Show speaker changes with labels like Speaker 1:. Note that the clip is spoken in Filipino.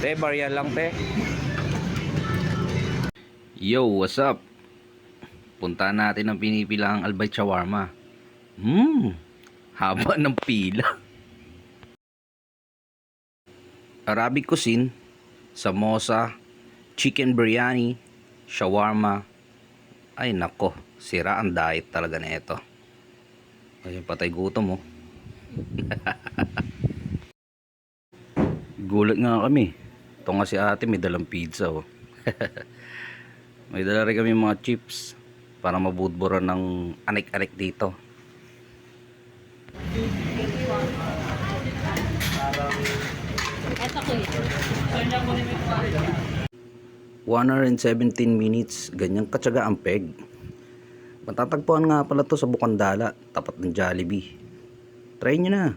Speaker 1: Te, barya lang te. Yo, what's up? Punta natin ang pinipilang Albay Shawarma. Haba ng pila. Arabic cuisine, samosa, chicken biryani, shawarma. Ay nako, sira ang diet talaga na ito. Ay, patay gutom oh. Gulat nga kami. Ito nga si ate may dalang pizza oh. May dala rin kami mga chips para mabudburan ng anik-anik dito.
Speaker 2: Eto kuya.
Speaker 1: 117 minutes, ganyang katsaga ang peg. Matatagpuan nga pala to sa Bukandala, tapat ng Jollibee. Try nyo na.